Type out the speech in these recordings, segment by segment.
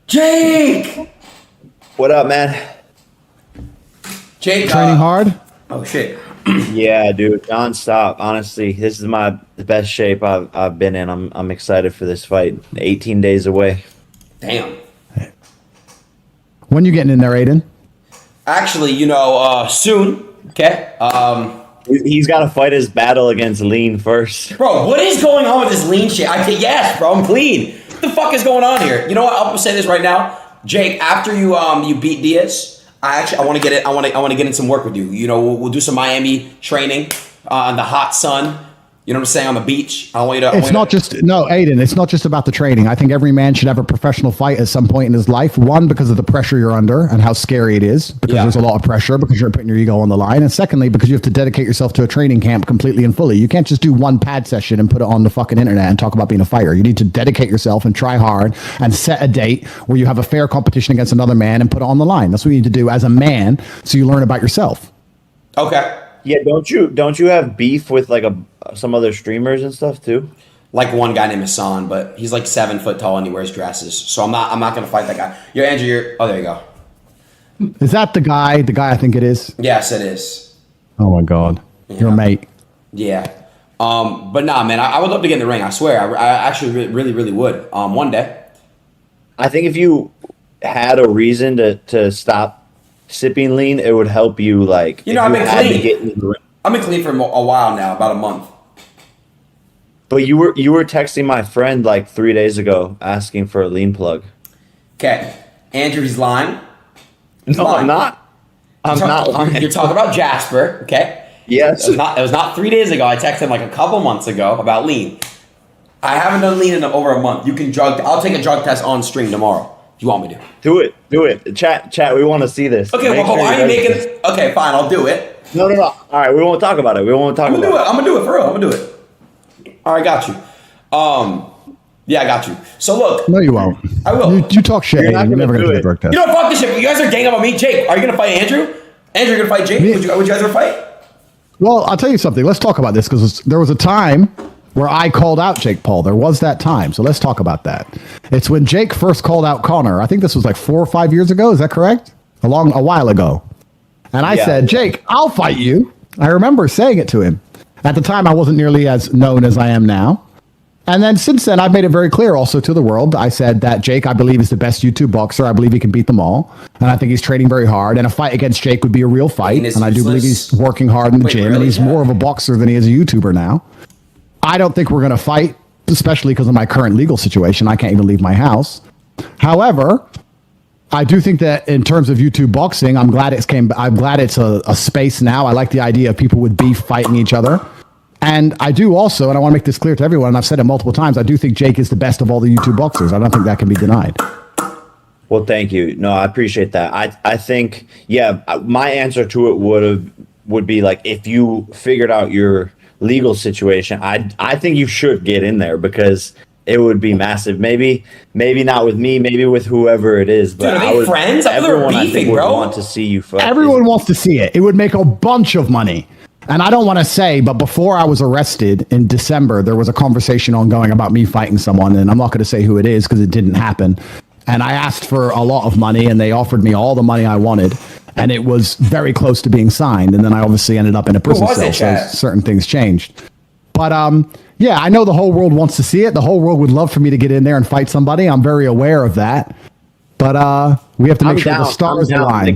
Jake! What up, man? Jake, training hard? Oh shit. Yeah, dude, nonstop. Honestly, this is the best shape I've been in. I'm excited for this fight. 18 days away. Damn. When you getting in there, Adin? Actually, soon. Okay. He's got to fight his battle against lean first. Bro, what is going on with this lean shit? Yes, bro, I'm clean. What the fuck is going on here? You know what? I'll say this right now, Jake. After you beat Diaz, I want to get it. I want to get in some work with you. We'll do some Miami training in the hot sun. You know what I'm saying, on the beach. Adin, it's not just about the training. I think every man should have a professional fight at some point in his life. One, because of the pressure you're under and how scary it is, because there's a lot of pressure, because you're putting your ego on the line. And secondly, because you have to dedicate yourself to a training camp completely and fully. You can't just do one pad session and put it on the fucking internet and talk about being a fighter. You need to dedicate yourself and try hard and set a date where you have a fair competition against another man and put it on the line. That's what you need to do as a man, so you learn about yourself. Okay. Yeah, don't you have beef with like some other streamers and stuff too? Like one guy named Hassan, but he's like 7 foot tall and he wears dresses. So I'm not gonna fight that guy. Andrew, oh, there you go. Is that the guy I think it is? Yes, it is. Oh my God. Yeah. Your mate. Yeah. But nah, man, I would love to get in the ring. I swear. I actually really, really would. One day. I think if you had a reason to stop sipping lean, it would help you. Like, I've been clean. I've been clean for a while now, about a month. But you were texting my friend like 3 days ago asking for a lean plug. Okay, Andrew, he's lying. I'm not. I'm not lying. You're talking about Jasper, okay? Yes. It was not 3 days ago. I texted him like a couple months ago about lean. I haven't done lean in over a month. I'll take a drug test on stream tomorrow. If you want me to. Do it. Chat, we want to see this. Okay, why are you making it? Okay, fine, I'll do it. No. All right, we won't talk about it. I'm gonna do it for real. I'm gonna do it. All right, got you. Yeah, I got you. So look. No, you won't. I will. You talk shit. You're never gonna do a drug test. Fuck this shit. You guys are ganging up on me. Jake, are you gonna fight Andrew? Andrew, you're gonna fight Jake? Would you guys ever fight? Well, I'll tell you something. Let's talk about this, because there was a time where I called out Jake Paul. There was that time. So let's talk about that. It's when Jake first called out Connor. I think this was like 4 or 5 years ago. Is that correct? A while ago. And I said, Jake, I'll fight you. I remember saying it to him. At the time, I wasn't nearly as known as I am now. And then since then, I've made it very clear also to the world. I said that Jake, I believe, is the best YouTube boxer. I believe he can beat them all. And I think he's training very hard. And a fight against Jake would be a real fight. And I do believe he's working hard in the gym. Really? And he's more of a boxer than he is a YouTuber now. I don't think we're going to fight, especially because of my current legal situation. I can't even leave my house. However, I do think that in terms of YouTube boxing, I'm glad it's a space now. I like the idea of people with beef fighting each other. And I do also, and I want to make this clear to everyone, and I've said it multiple times, I do think Jake is the best of all the YouTube boxers. I don't think that can be denied. Well, thank you. No, I appreciate that. I think, my answer to it would be like, if you figured out your legal situation, I think you should get in there, because it would be massive. Maybe not with me, maybe with whoever it is. But dude, are they friends? Everyone beefing, I think would want to see you fight. Everyone wants to see it. It would make a bunch of money. And I don't want to say, but before I was arrested in December, there was a conversation ongoing about me fighting someone, and I'm not going to say who it is because it didn't happen. And I asked for a lot of money, and they offered me all the money I wanted, and it was very close to being signed. And then I obviously ended up in a prison cell, so certain things changed. But yeah, I know the whole world wants to see it. The whole world would love for me to get in there and fight somebody. I'm very aware of that. But we have to make sure the stars align. Like,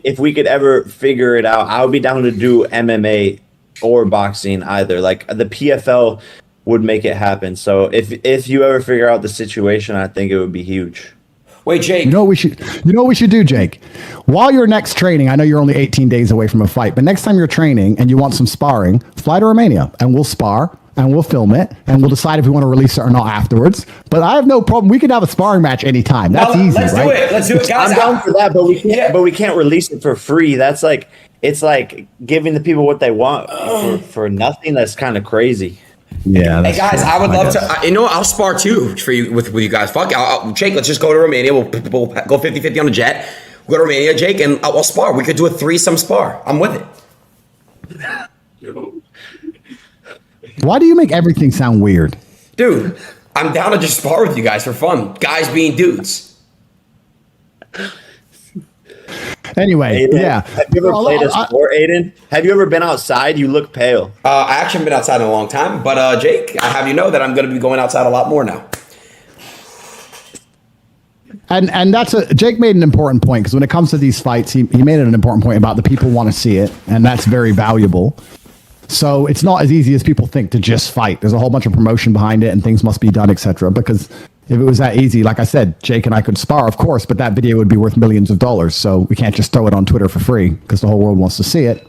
if we could ever figure it out, I would be down to do MMA or boxing either. Like, the PFL would make it happen. So if you ever figure out the situation, I think it would be huge. Wait, Jake. You know what we should do, Jake? While you're next training, I know you're only 18 days away from a fight, but next time you're training and you want some sparring, fly to Romania and we'll spar. And we'll film it, and we'll decide if we want to release it or not afterwards. But I have no problem. We can have a sparring match anytime. That's easy, right? Let's do it, guys. I'm down for that, but we can't. But we can't release it for free. That's like, it's like giving the people what they want for nothing. That's kind of crazy. Yeah. Hey guys, I would love to. You know what? I'll spar too for you with you guys. Fuck, Jake. Let's just go to Romania. We'll go 50-50 on a jet. We'll go to Romania, Jake, and I'll spar. We could do a threesome spar. I'm with it. Why do you make everything sound weird? Dude, I'm down to just spar with you guys for fun. Guys being dudes. Anyway, Aiden, yeah. have you ever played a sport, Aiden? Have you ever been outside? You look pale. I actually haven't been outside in a long time, but Jake, I have you know that I'm going to be going outside a lot more now. And Jake made an important point, because when it comes to these fights, he made an important point about the people want to see it, and that's very valuable. So it's not as easy as people think to just fight. There's a whole bunch of promotion behind it, and things must be done, etc. Because if it was that easy, like I said, Jake and I could spar, of course, but that video would be worth millions of dollars. So we can't just throw it on Twitter for free because the whole world wants to see it.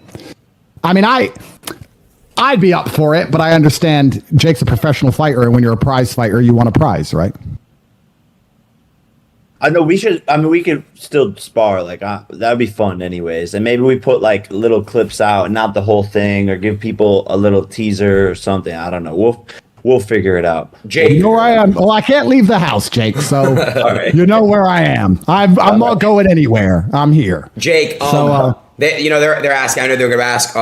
I mean, I'd be up for it, but I understand Jake's a professional fighter, and when you're a prize fighter, you want a prize, right? I know we should. I mean, we could still spar. Like that'd be fun, anyways. And maybe we put like little clips out, not the whole thing, or give people a little teaser or something. I don't know. We'll figure it out. Jake, you know where I am. Well, I can't leave the house, Jake. So right. You know where I am. I'm not going anywhere. I'm here. Jake, they're asking. I know they're going to ask.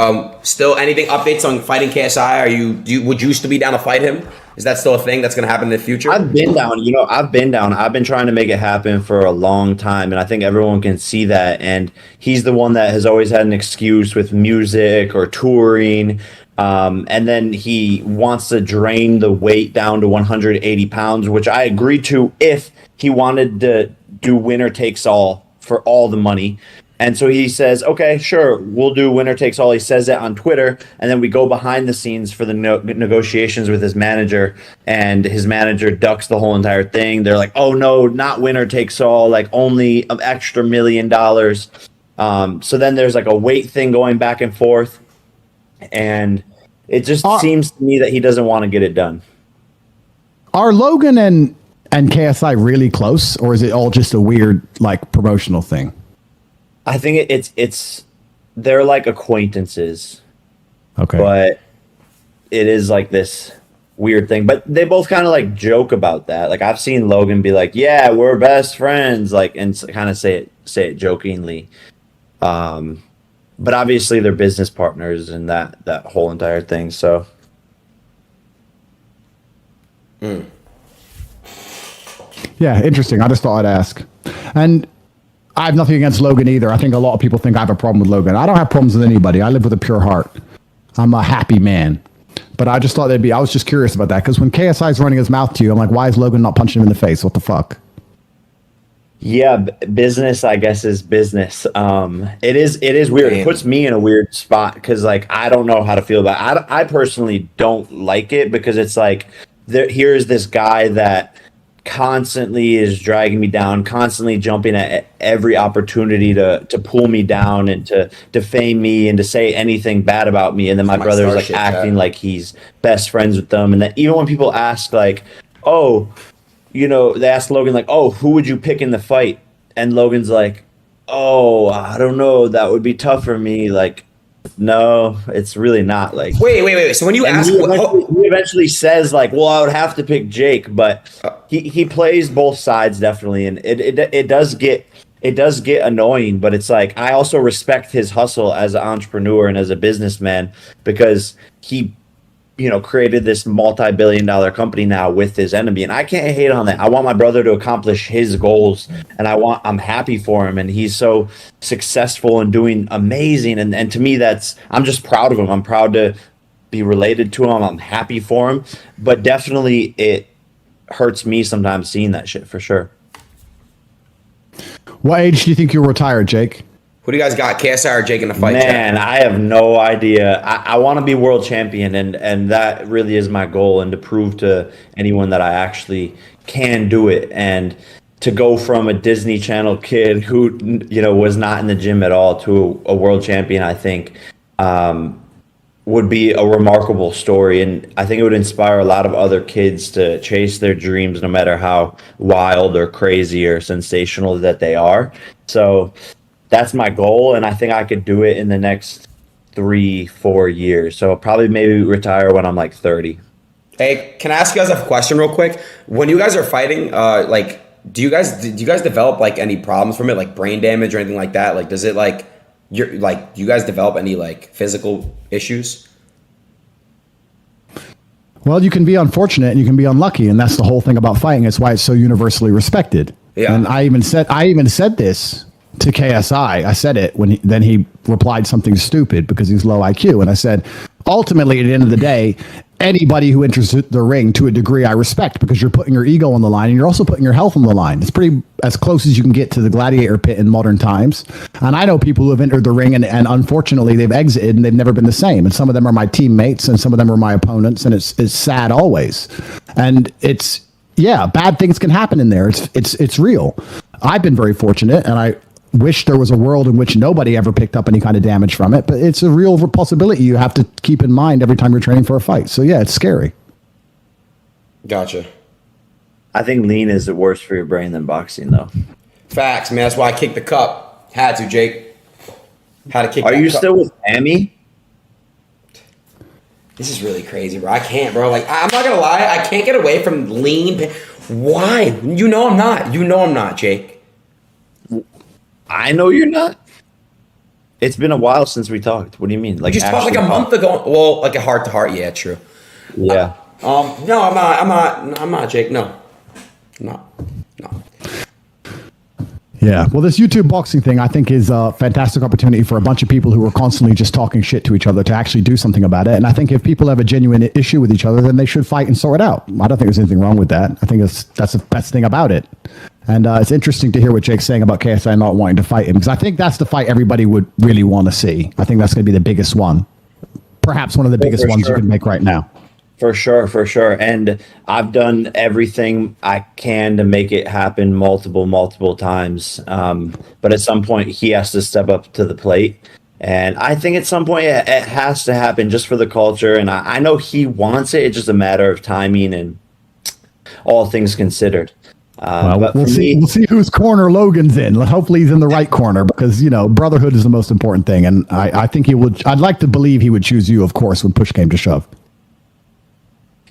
Still, anything updates on fighting KSI? Would you still be down to fight him? Is that still a thing that's going to happen in the future? I've been down. I've been down. I've been trying to make it happen for a long time, and I think everyone can see that. And he's the one that has always had an excuse with music or touring. And then he wants to drain the weight down to 180 pounds, which I agree to if he wanted to do winner takes all for all the money. And so he says, okay, sure, we'll do winner takes all. He says that on Twitter. And then we go behind the scenes for the negotiations with his manager. And his manager ducks the whole entire thing. They're like, oh, no, not winner takes all, like only an extra $1 million. So then there's like a weight thing going back and forth. And it just seems to me that he doesn't want to get it done. Are Logan and KSI really close, or is it all just a weird like promotional thing? I think it's they're like acquaintances. Okay. But it is like this weird thing. But they both kind of like joke about that. Like I've seen Logan be like, "Yeah, we're best friends," like, and kind of say it jokingly. But obviously they're business partners and that whole entire thing. So. Yeah, interesting. I just thought I'd ask. And I have nothing against Logan either. I think a lot of people think I have a problem with Logan. I don't have problems with anybody. I live with a pure heart. I'm a happy man. But I just thought I was just curious about that, because when KSI is running his mouth to you, I'm like, why is Logan not punching him in the face? What the fuck? Yeah, business, I guess, is business. It is weird. It puts me in a weird spot because, like, I don't know how to feel about it. I personally don't like it because it's like, here's this guy that constantly is dragging me down, constantly jumping at every opportunity to pull me down and to defame me and to say anything bad about me. And then my brother's like acting like he's best friends with them. And then even when people ask, like, oh, they asked Logan, like, oh, who would you pick in the fight? And Logan's like, oh, I don't know. That would be tough for me. Like, no, it's really not. Like, wait. So when you ask, he eventually says, like, well, I would have to pick Jake, but he plays both sides definitely, and it does get annoying. But it's like I also respect his hustle as an entrepreneur and as a businessman because he created this multi-billion-dollar company now with his enemy. And I can't hate on that. I want my brother to accomplish his goals, and I'm happy for him. And he's so successful and doing amazing. And to me, I'm just proud of him. I'm proud to be related to him. I'm happy for him. But definitely it hurts me sometimes seeing that shit, for sure. What age do you think you'll retire, Jake? Who do you guys got, KSI or Jake in the fight? Man, I have no idea. I want to be world champion, and that really is my goal, and to prove to anyone that I actually can do it. And to go from a Disney Channel kid who was not in the gym at all to a world champion, I think would be a remarkable story. And I think it would inspire a lot of other kids to chase their dreams, no matter how wild or crazy or sensational that they are. So that's my goal, and I think I could do it in the next 3-4 years. So I'll probably maybe retire when I'm like 30. Hey, can I ask you guys a question real quick? When you guys are fighting, do you guys develop like any problems from it, like brain damage or anything like that? Like, does it do you guys develop any like physical issues? Well, you can be unfortunate and you can be unlucky, and that's the whole thing about fighting. It's why it's so universally respected. Yeah. And I even said this to KSI. I said it when then he replied something stupid because he's low IQ. And I said, ultimately, at the end of the day, anybody who enters the ring to a degree I respect, because you're putting your ego on the line and you're also putting your health on the line. It's pretty as close as you can get to the gladiator pit in modern times. And I know people who have entered the ring and unfortunately they've exited and they've never been the same. And some of them are my teammates and some of them are my opponents. And it's sad always. And bad things can happen in there. It's real. I've been very fortunate, and I wish there was a world in which nobody ever picked up any kind of damage from it, but it's a real possibility you have to keep in mind every time you're training for a fight. So yeah, it's scary. Gotcha. I think lean is worse for your brain than boxing, though. Facts, man. That's why I kicked the cup. Had to, Jake. Had to kick. Are that you cup. still with Amy? This is really crazy, bro. I can't, bro. Like, I'm not gonna lie. I can't get away from lean. Why? You know I'm not. You know I'm not, Jake. I know you're not. It's been a while since we talked. What do you mean? Like, you just talked like a month ago. Well, like a heart to heart. Yeah, true. Yeah. No, I'm not, Jake. No. No. Yeah. Well, this YouTube boxing thing, I think, is a fantastic opportunity for a bunch of people who are constantly just talking shit to each other to actually do something about it. And I think if people have a genuine issue with each other, then they should fight and sort it out. I don't think there's anything wrong with that. I think that's the best thing about it. And it's interesting to hear what Jake's saying about KSI not wanting to fight him, because I think that's the fight everybody would really want to see. I think that's going to be the biggest one. Perhaps one of the biggest ones you can make right now. For sure. And I've done everything I can to make it happen multiple times. But at some point, he has to step up to the plate. And I think at some point, it has to happen just for the culture. And I know he wants it. It's just a matter of timing and all things considered. But we'll see whose corner Logan's in. Hopefully he's in the right corner, because, brotherhood is the most important thing. And I think he would. I'd like to believe he would choose you, of course, when push came to shove.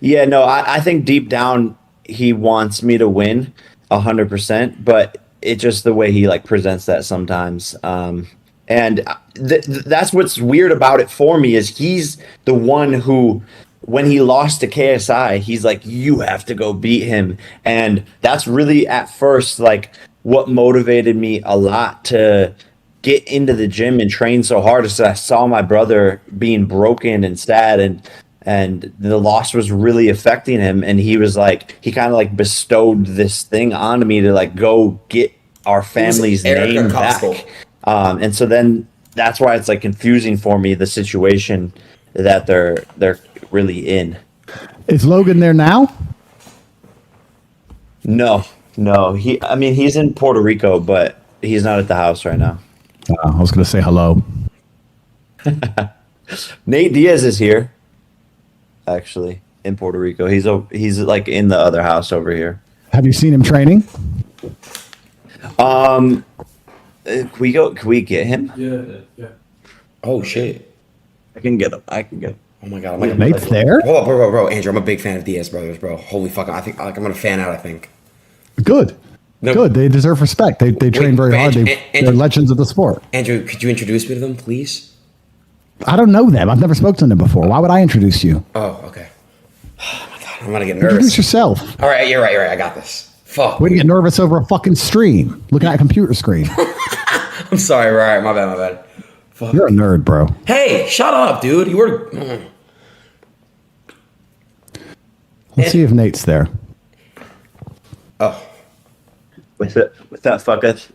Yeah, no, I think deep down he wants me to win 100%, but it's just the way he presents that sometimes. And that's what's weird about it for me is he's the one who, when he lost to KSI, he's like, you have to go beat him. And that's really at first what motivated me a lot to get into the gym and train so hard, is that I saw my brother being broken and sad, and the loss was really affecting him. And he was he kind of bestowed this thing onto me to go get our family's name back. And so then that's why it's confusing for me, the situation that they're really in. Is Logan there now? No. He's in Puerto Rico, but he's not at the house right now. I was going to say hello. Nate Diaz is here, actually, in Puerto Rico. He's in the other house over here. Have you seen him training? Can we get him? Yeah. Oh shit. I can get him. Oh my god. Nate's there? Hold up, bro. Andrew, I'm a big fan of Diaz brothers, bro. Holy fuck. I think I'm gonna fan out. I think. Good. No. Good. They deserve respect. They train very hard. They're legends of the sport. Andrew, could you introduce me to them, please? I don't know them. I've never spoken to them before. Why would I introduce you? Oh, okay. Oh my god, I'm gonna get nervous. Introduce yourself. All right, you're right. I got this. Fuck. Way to get nervous over a fucking stream, looking at a computer screen. I'm sorry. Right, my bad. Fuck. You're a nerd, bro. Hey, shut up, dude. You were. Let's see if Nate's there. Oh. With that fucker.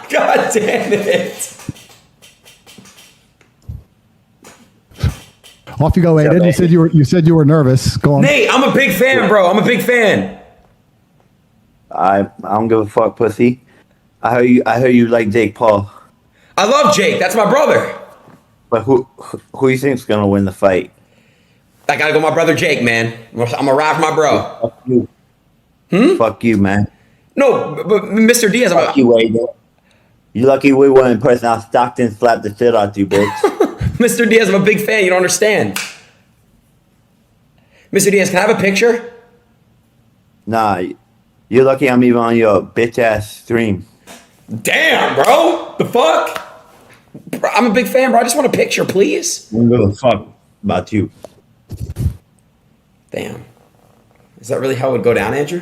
God damn it. Off you go, Adin. You said you were nervous. Go on. Nate, I'm a big fan, bro. I'm a big fan. I don't give a fuck, pussy. I heard you like Jake Paul. I love Jake. That's my brother. But who you think's gonna win the fight? I gotta go, my brother Jake, man. I'm gonna ride for my bro. Fuck you. Fuck you, man. No, but Mr. Diaz, Fuck you, Wade. You lucky we weren't in person. I'll Stockton slap the shit out you, bitch. Mr. Diaz, I'm a big fan. You don't understand. Mr. Diaz, can I have a picture? Nah, you're lucky I'm even on your bitch ass stream. Damn, bro. The fuck? Bro, I'm a big fan, bro. I just want a picture, please. I don't give a fuck about you. Damn. Is that really how it would go down, Andrew?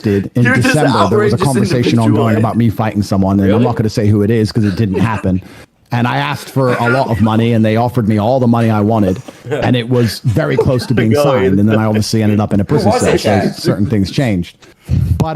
posted in You're just an December, there was a outrageous conversation individual, ongoing eh? about me fighting someone, and I'm not going to say who it is because it didn't happen. And I asked for a lot of money, and they offered me all the money I wanted, and it was very close to being Go ahead. signed. And then I obviously ended up in a prison was cell, it, so Chad? certain things changed. But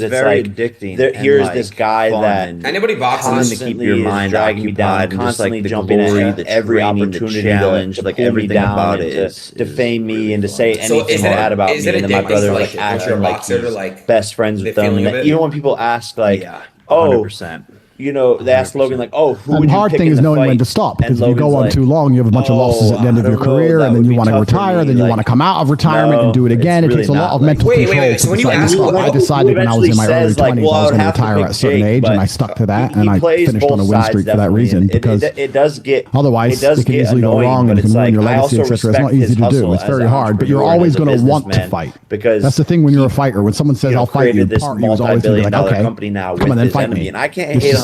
because it's very like addicting. here's and, this like, guy fun that and Anybody boxing constantly keep your is mind dragging me down, occupied and just, constantly like, the jumping glory, at the every training, the opportunity challenge, to like, pull me everything down about and it to is defame me really and to fun. say So anything is it bad about is me. it And then my addicting? brother Like, like once acting you're a like boxer, he's like, best friends the with them. feeling And of it? even when people ask like, Yeah, oh, 100%. you know, they asked Logan like, "Oh, who And would the you hard pick thing in is the knowing fight?" when to stop, And because if you go Logan's on like, too long, you have a bunch of losses at the end I of your don't know, career, that and then would you be want to tough for retire, me, then you like, want to come out of retirement no, and do it again. it's It takes a really lot not, of like- mental Wait, control. wait, so when you to decide to ask- stop. I who decided when I was in my early eventually says, like, 20s well, I I was would going to have to retire pick at a certain Jake, age, but and I stuck to that, he and I plays finished on a both win sides streak for that definitely, reason, and because it does get otherwise it does it can get easily go annoying, wrong but and it it's can ruin like your I legacy, also etc. It's not respect easy his to do. hustle It's as very an hard, but you're entrepreneur and always as a going to want to businessman, fight. because That's the thing when you're a fighter. When someone says, "I'll fight you," created this part of you is always going to be like, multi-billion-dollar "Okay, company now come with on, then his fight enemy," me." and I can't It's hate just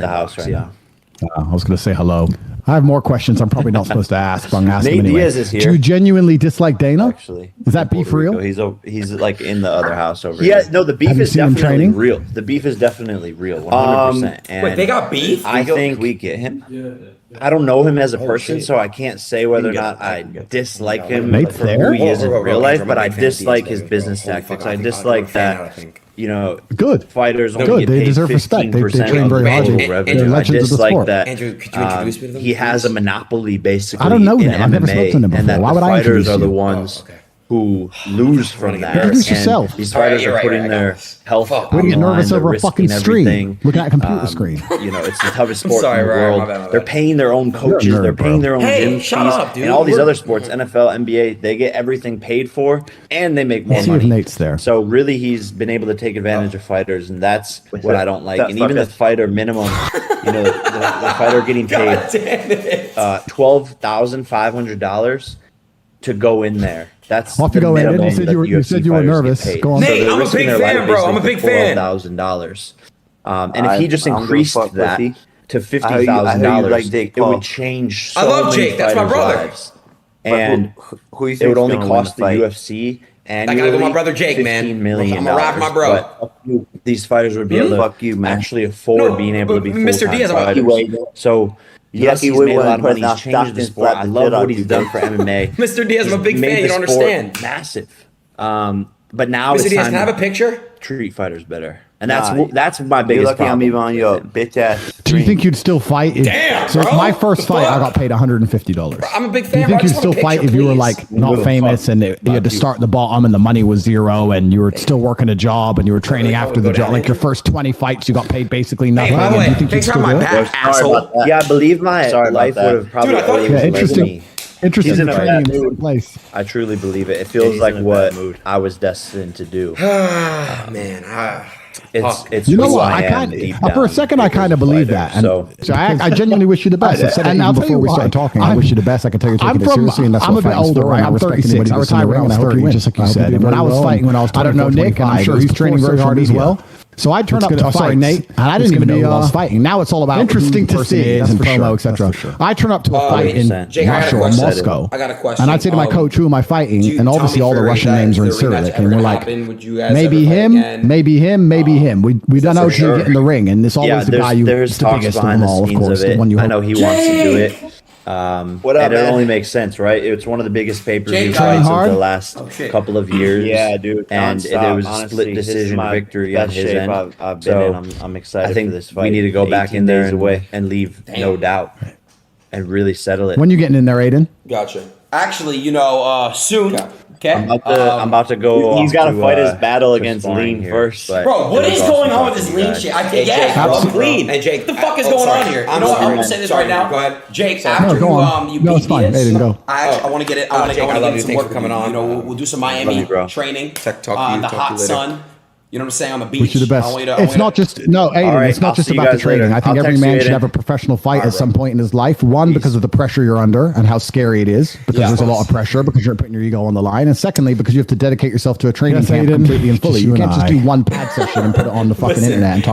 the house right now. I was going to say hello. I have more questions I'm probably not supposed to ask, but I'm asking Nate anyway. Diaz is here. Do you genuinely dislike Dana? Actually, Is that beef real? He's like in the other house over here. Yeah, no, the beef Have you is seen him definitely training? real. The beef is definitely real, 100%. And Wait, they got beef? I think we get him. I don't know him as a person, so I can't say whether or not I dislike him Nate's for there? who he is in Whoa, real life, I'm but a I big fan of dislike Diaz, his baby. business Holy tactics. fuck, I I'm a dislike fan, I that, think. you know, Good. fighters only Good. get They paid deserve respect. They 15% train of very the hard. total They're revenue. I legends of the dislike sport. that Andrew, could you introduce me to them? he has a monopoly basically I don't know in them. I've never MMA, spoken to them and before. that Why the would I fighters introduce are the you? ones Oh, okay. who lose from that. Introduce And yourself. These All right, fighters you're are right, putting you're right, I their got this. health Fuck. on We're the getting line. nervous They're over a risking fucking stream. everything. Looking at a computer screen. You know, it's the toughest sport sorry, in the Ryan, world. my bad, my bad. They're paying their own coaches. You're a nerd, They're paying their own Hey, gym shut fees. up, dude. And all these We're- other sports, NFL, NBA, they get everything paid for, and they make more Let's see if money. Nate's there. So really, he's been able to take advantage of fighters, and that's what I don't like. That's And even the fucking- fighter minimum, you know, the fighter getting paid God damn it. $12,500 to go in there. That's Off you the go, Adin. minimum You said that you said you were UFC fighters nervous. get paid. Go on. So Nate, they're I'm a risking big their fan, life bro. I'm a basically big for fan. $12,000. And if he just I don't give a increased fuck, that pussy. to I $50,000, heard you like Jake it Paul. would change so I love many Jake. That's my fighters' brother. lives. But And who you it would think's only gonna win cost the the fight? UFC I annually gotta go with my brother Jake, man. $15 million. I'm a rap my bro. But these fighters would be able to Fuck you, man. actually afford No, being able to but be Mr. full-time Diaz, I'm a- fighters. So yes, he he's would made a win lot of money. because He's changed the Stockton sport. I slapped the love shit out what of he's you. done for MMA. Mr. Diaz, I'm a big He's made fan. You the don't sport understand. Massive. But now Mr. it's Diaz, time can I have a to picture? treat fighters better, and Nah, that's my You're biggest lucky I'm problem. even on your bitch ass. Do you think you'd still fight? If, Damn, so bro. my first fight, I Fuck. got paid $150. I'm a big Do fan. you bro. I think you'd just still want a fight picture, if you were please. like not famous and you had to start at the bottom and the money was zero and you were still working a job and you were training I after would the go job? down Like in. your first 20 fights, you got paid basically nothing. By the and way, do you think you'd thanks for still my do it? back, asshole. Yeah, I believe my Sorry life about that. would have probably Dude, I thought- always Yeah, led interesting. me. Interesting He's in a training bad in mood. place. I truly believe it. It feels he's like in a what bad mood. I was destined to do. Man, It's You know who what? I I am kind deep for a down second I as a kind of believe fighter. that, and So so I genuinely wish you the best. I said it And even I'll tell before you we why. started talking. I wish you the best. I can tell you're taking I'm it from. seriously, and that's I'm what a bit fighting's older, for, right? and I I'm respect 36. anybody I who's in the retired when ring, I was and I hope you 30, win. just like you I hope said. you And do when I very was well. fighting, when I was I don't know 24, Nick. I'm 25, sure it he's was training before very hard as social well. media. So I turned up to Sorry, fights, Nate. And I didn't even know who I was fighting. Now it's all about Interesting who the to person see, is that's and for promo, sure. etc. That's for sure. I turn up to a fight in 100%. Jake, I got a Russia or question. Moscow. I got a question. And I'd say to my coach, who am I fighting? Do you And tell obviously me all the for Russian that names are in the rematch Cyrillic. ever And we're gonna like, happen? Would you guys maybe ever fight him, again? maybe him, maybe him. We don't know for until you sure. get in the ring. And it's always yeah, the guy you there's it's the talks biggest of behind them the all, of scenes course. of The it. one you I know hope. he wants to do it. What up, and it man? only makes sense, right? It's one of the biggest pay-per-view Jake, fights hard? of the last shit. couple of years. Yeah, dude. And nonstop, it was a honestly. split This is decision my victory on best his shape end. I've been So in. I'm excited I think for this fight. we need to go back 18 in there days and, away. and leave no doubt and really settle it. When you getting in there, Adin? Gotcha. Actually, soon. Okay. I'm about to go. He's off got to to, fight his battle to against sparring Lean here, first. but Bro, what it was is awesome going on with talking this to you lean guys. shit? I Hey, think yes, Jake, bro. I'm absolutely. clean. Hey, Jake. What the fuck is Oh, going sorry. on here? You I'm know what? I'm sorry. gonna say this Sorry, right now. go ahead. Jake, Sorry. after No, go on. you No, beat it's fine. Diaz, Aiden, go. I want to get it. I want Jake, to I love get you. some Thanks work for coming with you. on. We'll do some Love Miami you, bro. training. Talk to you. The Talk to hot you later. sun. You know what I'm saying, on the beach. Wish you the best. I want you to- It's not just no, Aiden. All right, it's not I'll just see you about the guys training. later. I think I'll every text man you, should Aiden. have a professional fight All right, at some bro. point in his life. One, because of the pressure you're under and how scary it is, because Yeah, there's a of lot course. of pressure, because you're putting your ego on the line, and secondly, because you have to dedicate yourself to a training Yes, camp Aiden. completely and fully. Just You you can't and just I. do one pad session and put it on the fucking Listen, internet and talk